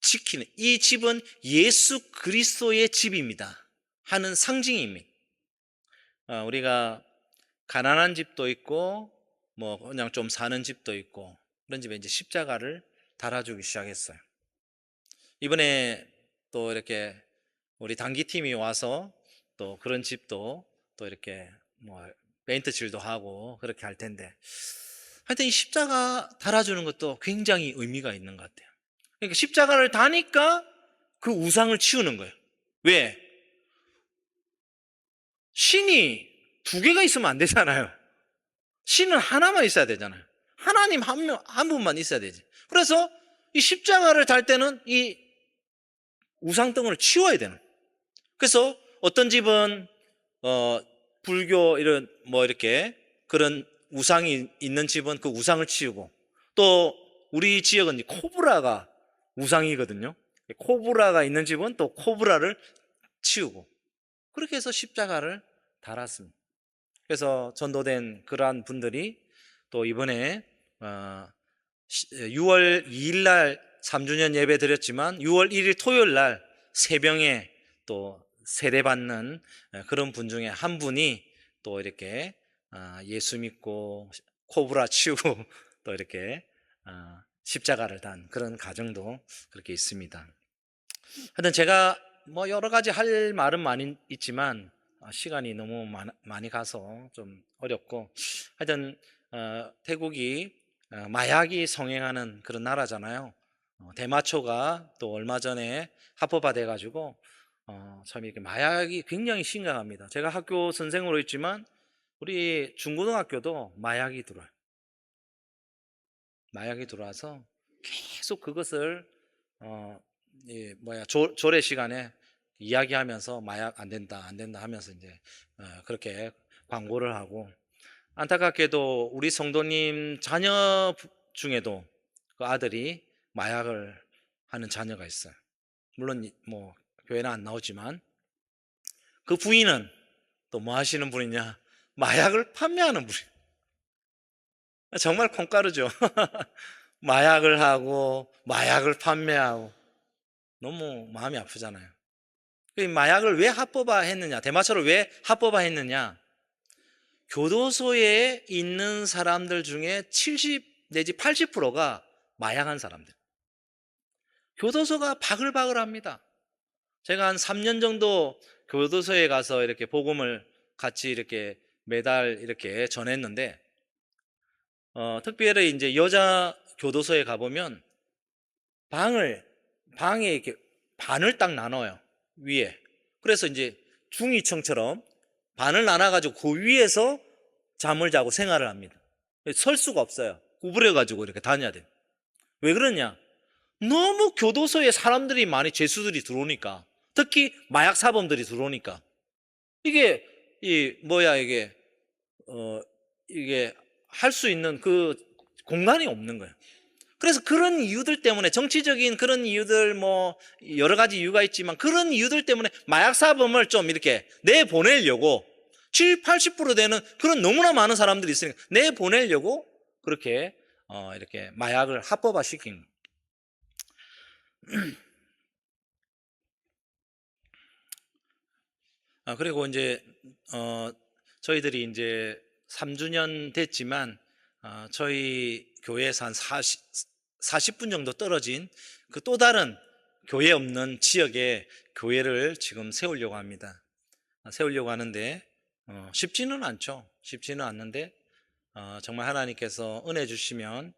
지키는, 이 집은 예수 그리스도의 집입니다 하는 상징입니다. 우리가 가난한 집도 있고 뭐 그냥 좀 사는 집도 있고, 그런 집에 이제 십자가를 달아주기 시작했어요. 이번에 또 이렇게 우리 단기팀이 와서 또 그런 집도 또 이렇게 뭐 페인트 칠도 하고 그렇게 할 텐데, 하여튼 이 십자가 달아주는 것도 굉장히 의미가 있는 것 같아요. 그러니까 십자가를 다니까 그 우상을 치우는 거예요. 왜? 신이 두 개가 있으면 안 되잖아요. 신은 하나만 있어야 되잖아요. 하나님 한 분만 있어야 되지. 그래서 이 십자가를 달 때는 이 우상등을 치워야 되는. 그래서 어떤 집은 불교 이런 뭐 이렇게 그런 우상이 있는 집은 그 우상을 치우고, 또 우리 지역은 코브라가 우상이거든요. 코브라가 있는 집은 또 코브라를 치우고, 그렇게 해서 십자가를 달았습니다. 그래서 전도된 그러한 분들이 또 이번에 6월 2일 날 3주년 예배 드렸지만 6월 1일 토요일 날 새병에 또 세례받는 그런 분 중에 한 분이 또 이렇게 예수 믿고 코브라 치우고 또 이렇게 십자가를 단 그런 가정도 그렇게 있습니다. 하여튼 제가 뭐 여러 가지 할 말은 많이 있지만 시간이 너무 많이 가서 좀 어렵고, 하여튼 태국이 마약이 성행하는 그런 나라잖아요. 대마초가 또 얼마 전에 합법화돼 가지고 참 이렇게 마약이 굉장히 심각합니다. 제가 학교 선생으로 있지만 우리 중고등학교도 마약이 들어와요. 마약이 들어와서 계속 그것을 조례 시간에 이야기하면서 마약 안 된다 하면서 이제 그렇게 광고를 하고, 안타깝게도 우리 성도님 자녀 중에도 그 아들이 마약을 하는 자녀가 있어요. 물론 뭐 교회는 안 나오지만 그 부인은 또 뭐 하시는 분이냐, 마약을 판매하는 분이에요. 정말 콩가루죠. 마약을 하고 마약을 판매하고 너무 마음이 아프잖아요. 마약을 왜 합법화했느냐, 대마초를 왜 합법화했느냐, 교도소에 있는 사람들 중에 70 내지 80%가 마약한 사람들. 교도소가 바글바글합니다. 제가 한 3년 정도 교도소에 가서 이렇게 복음을 같이 이렇게 매달 이렇게 전했는데, 특별히 이제 여자 교도소에 가보면 방에 이렇게 반을 딱 나눠요. 위에. 그래서 이제 중이층처럼 반을 나눠가지고 그 위에서 잠을 자고 생활을 합니다. 설 수가 없어요. 구부려가지고 이렇게 다녀야 돼요. 왜 그러냐? 너무 교도소에 사람들이 많이, 죄수들이 들어오니까, 특히 마약 사범들이 들어오니까 이게 이게 할 수 있는 그 공간이 없는 거예요. 그래서 그런 이유들 때문에, 정치적인 그런 이유들, 뭐 여러 가지 이유가 있지만 그런 이유들 때문에 마약 사범을 좀 이렇게 내보내려고, 70, 80% 되는 그런 너무나 많은 사람들이 있으니까 내보내려고 그렇게 이렇게 마약을 합법화 시킨 그리고 이제 저희들이 이제 3주년 됐지만 저희 교회에서 한 40분 정도 떨어진 그 또 다른 교회 없는 지역에 교회를 지금 세우려고 합니다. 세우려고 하는데 쉽지는 않죠. 쉽지는 않는데 정말 하나님께서 은혜 주시면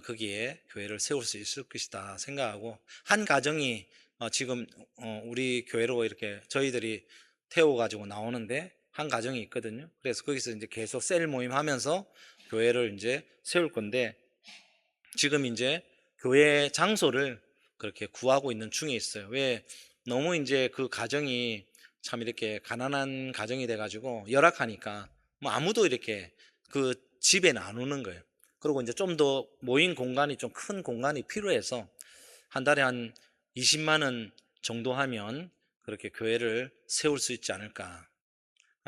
거기에 교회를 세울 수 있을 것이다 생각하고, 한 가정이 지금 우리 교회로 이렇게 저희들이 태워가지고 나오는데 한 가정이 있거든요. 그래서 거기서 이제 계속 셀 모임 하면서 교회를 이제 세울 건데, 지금 이제 교회 장소를 그렇게 구하고 있는 중에 있어요. 왜? 너무 이제 그 가정이 참 이렇게 가난한 가정이 돼가지고 열악하니까 뭐 아무도 이렇게 그 집에는 안 오는 거예요. 그리고 이제 좀 더 모인 공간이 좀 큰 공간이 필요해서 한 달에 한 20만 원 정도 하면 그렇게 교회를 세울 수 있지 않을까.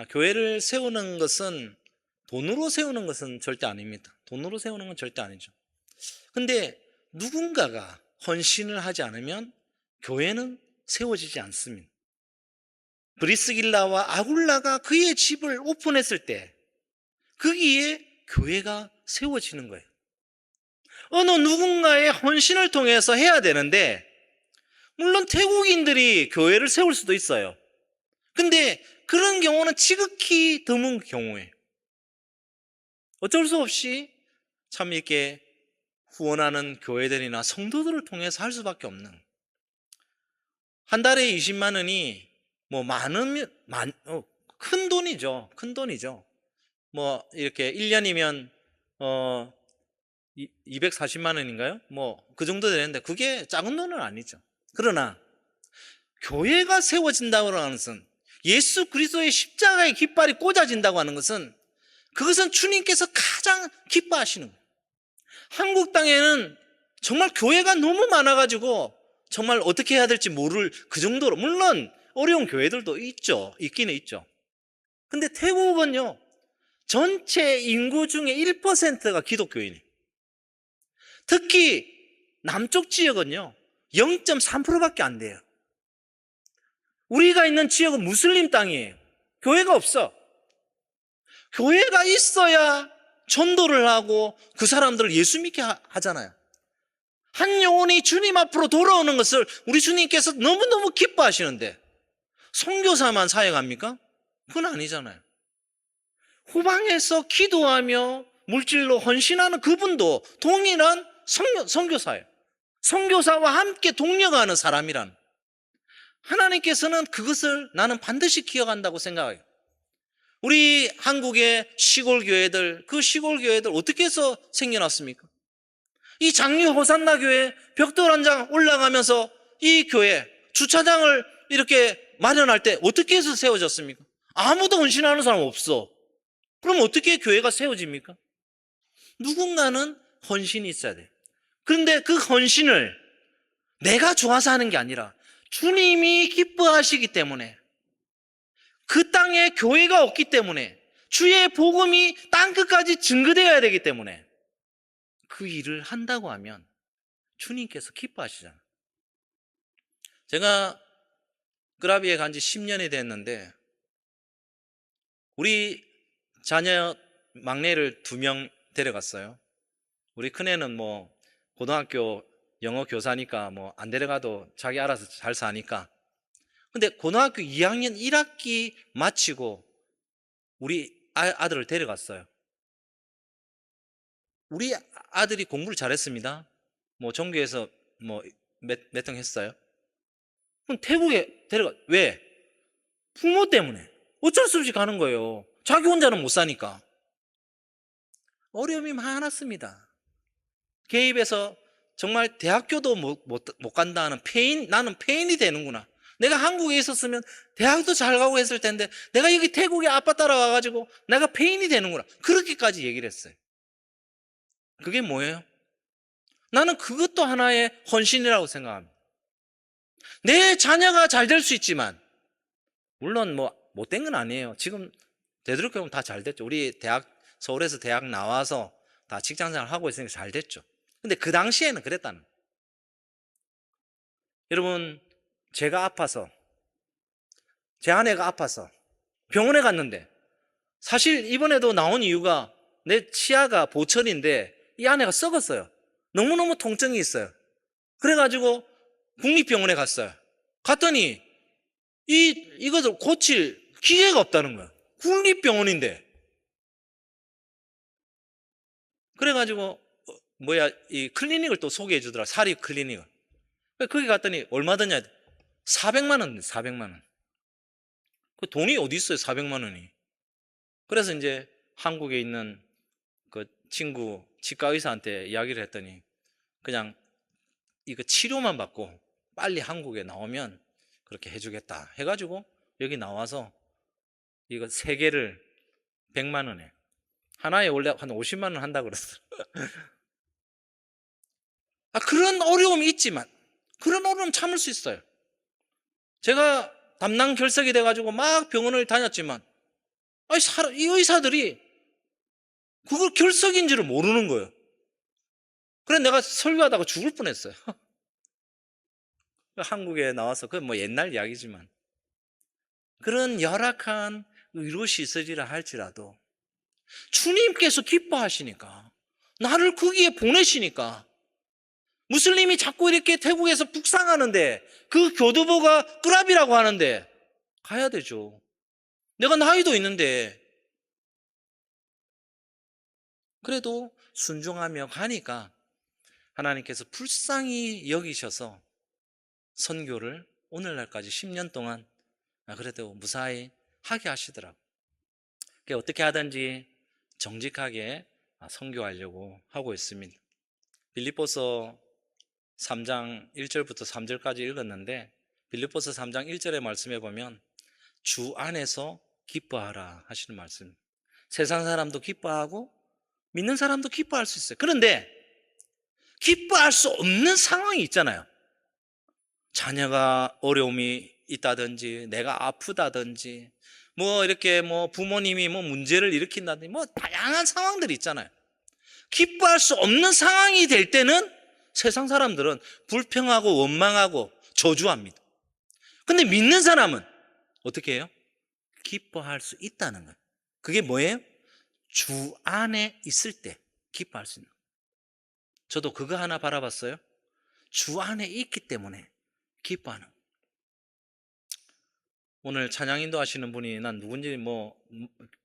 교회를 세우는 것은 돈으로 세우는 것은 절대 아닙니다. 돈으로 세우는 건 절대 아니죠. 근데 누군가가 헌신을 하지 않으면 교회는 세워지지 않습니다. 브리스길라와 아굴라가 그의 집을 오픈했을 때 거기에 교회가 세워지는 거예요. 어느 누군가의 헌신을 통해서 해야 되는데, 물론 태국인들이 교회를 세울 수도 있어요. 근데 그런 경우는 지극히 드문 경우예요. 어쩔 수 없이 참 이렇게 후원하는 교회들이나 성도들을 통해서 할 수밖에 없는, 한 달에 20만 원이 뭐 큰 돈이죠. 큰 돈이죠. 뭐 이렇게 1년이면 240만 원인가요? 뭐 그 정도 되는데 그게 작은 돈은 아니죠. 그러나 교회가 세워진다고 하는 것은, 예수 그리스도의 십자가의 깃발이 꽂아진다고 하는 것은, 그것은 주님께서 가장 기뻐하시는 거예요. 한국 땅에는 정말 교회가 너무 많아가지고 정말 어떻게 해야 될지 모를 그 정도로, 물론 어려운 교회들도 있죠. 있기는 있죠. 근데 태국은요, 전체 인구 중에 1%가 기독교인이에요. 특히 남쪽 지역은요 0.3%밖에 안 돼요. 우리가 있는 지역은 무슬림 땅이에요. 교회가 없어. 교회가 있어야 전도를 하고 그 사람들을 예수 믿게 하잖아요. 한 영혼이 주님 앞으로 돌아오는 것을 우리 주님께서 너무너무 기뻐하시는데 선교사만 사역합니까? 그건 아니잖아요. 후방에서 기도하며 물질로 헌신하는 그분도 동일한 선교사예요. 선교사와 함께 동력하는 사람이란, 하나님께서는 그것을 나는 반드시 기억한다고 생각해요. 우리 한국의 시골 교회들, 그 시골 교회들 어떻게 해서 생겨났습니까? 이 장유 호산나 교회 벽돌 한 장 올라가면서 이 교회 주차장을 이렇게 마련할 때 어떻게 해서 세워졌습니까? 아무도 헌신하는 사람 없어. 그럼 어떻게 교회가 세워집니까? 누군가는 헌신이 있어야 돼. 그런데 그 헌신을 내가 좋아서 하는 게 아니라 주님이 기뻐하시기 때문에, 그 땅에 교회가 없기 때문에, 주의 복음이 땅끝까지 증거되어야 되기 때문에 그 일을 한다고 하면 주님께서 기뻐하시잖아요. 제가 그라비에 간 지 10년이 됐는데 우리 자녀 막내를 2명 데려갔어요. 우리 큰애는 뭐 고등학교 영어 교사니까 뭐 안 데려가도 자기 알아서 잘 사니까. 근데 고등학교 2학년 1학기 마치고 우리 아들을 데려갔어요. 우리 아들이 공부를 잘했습니다. 뭐 전교에서 뭐 몇 등 했어요. 그럼 태국에 데려가. 왜? 부모 때문에. 어쩔 수 없이 가는 거예요. 자기 혼자는 못 사니까. 어려움이 많았습니다. 개입해서 정말 대학교도 못 간다는 페인, 나는 페인이 되는구나. 내가 한국에 있었으면 대학도 잘 가고 했을 텐데 내가 여기 태국에 아빠 따라와가지고 내가 페인이 되는구나. 그렇게까지 얘기를 했어요. 그게 뭐예요? 나는 그것도 하나의 헌신이라고 생각합니다. 내 자녀가 잘 될 수 있지만, 물론 뭐 못된 건 아니에요. 지금 되도록이면 다 잘 됐죠. 우리 서울에서 대학 나와서 다 직장생활 하고 있으니까 잘 됐죠. 근데 그 당시에는 그랬다는 거예요. 여러분, 제가 아파서, 제 아내가 아파서 병원에 갔는데, 사실 이번에도 나온 이유가 내 치아가 보철인데 이 아내가 썩었어요. 너무너무 통증이 있어요. 그래가지고 국립병원에 갔어요. 갔더니 이것을 고칠 기계가 없다는 거야. 국립병원인데. 그래가지고 이 클리닉을 또 소개해 주더라. 사립 클리닉을. 거기 갔더니 얼마 드냐? 400만 원, 400만 원. 그 돈이 어디 있어요, 400만 원이. 그래서 이제 한국에 있는 그 친구 치과 의사한테 이야기를 했더니 그냥 이거 치료만 받고 빨리 한국에 나오면 그렇게 해주겠다 해가지고 여기 나와서 이거 3개를 100만 원에 하나에 원래 한 50만 원 한다 그랬어요. 그런 어려움이 있지만 그런 어려움 참을 수 있어요. 제가 담낭 결석이 돼가지고 막 병원을 다녔지만 이 의사들이 그걸 결석인 줄을 모르는 거예요. 그래 내가 설교하다가 죽을 뻔했어요. 한국에 나와서 그 뭐 옛날 이야기지만 그런 열악한 의료 시설이라 할지라도 주님께서 기뻐하시니까 나를 거기에 보내시니까 무슬림이 자꾸 이렇게 태국에서 북상하는데 그 교두보가 끄랍이라고 하는데 가야 되죠. 내가 나이도 있는데 그래도 순종하며 가니까 하나님께서 불쌍히 여기셔서 선교를 오늘날까지 10년 동안 그래도 무사히 하게 하시더라고요. 어떻게 하든지 정직하게 선교하려고 하고 있습니다. 빌립보서 3장 1절부터 3절까지 읽었는데 빌립보서 3장 1절의 말씀에 보면 주 안에서 기뻐하라 하시는 말씀. 세상 사람도 기뻐하고 믿는 사람도 기뻐할 수 있어요. 그런데 기뻐할 수 없는 상황이 있잖아요. 자녀가 어려움이 있다든지 내가 아프다든지 뭐 이렇게 뭐 부모님이 뭐 문제를 일으킨다든지 뭐 다양한 상황들이 있잖아요. 기뻐할 수 없는 상황이 될 때는 세상 사람들은 불평하고 원망하고 저주합니다. 근데 믿는 사람은 어떻게 해요? 기뻐할 수 있다는 거예요. 그게 뭐예요? 주 안에 있을 때 기뻐할 수 있는 거예요. 저도 그거 하나 바라봤어요. 주 안에 있기 때문에 기뻐하는 거예요. 오늘 찬양인도 하시는 분이 난 누군지 뭐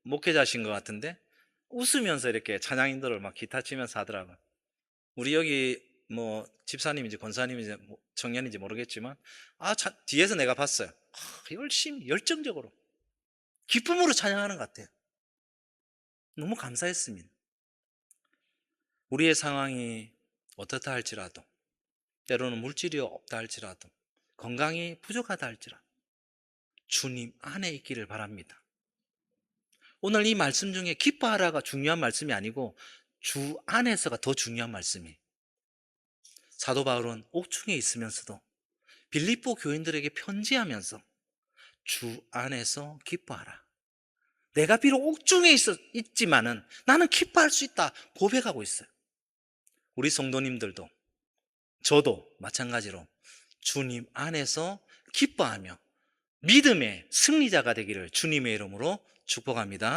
목회자신 것 같은데 웃으면서 이렇게 찬양인도를 막 기타 치면서 하더라고요. 우리 여기 뭐 집사님인지 권사님인지 청년인지 모르겠지만 뒤에서 내가 봤어요. 열심히 열정적으로 기쁨으로 찬양하는 것 같아요. 너무 감사했습니다. 우리의 상황이 어떻다 할지라도 때로는 물질이 없다 할지라도 건강이 부족하다 할지라도 주님 안에 있기를 바랍니다. 오늘 이 말씀 중에 기뻐하라가 중요한 말씀이 아니고 주 안에서가 더 중요한 말씀이에요. 사도 바울은 옥중에 있으면서도 빌립보 교인들에게 편지하면서 주 안에서 기뻐하라. 내가 비록 옥중에 있지만은 나는 기뻐할 수 있다 고백하고 있어요. 우리 성도님들도 저도 마찬가지로 주님 안에서 기뻐하며 믿음의 승리자가 되기를 주님의 이름으로 축복합니다.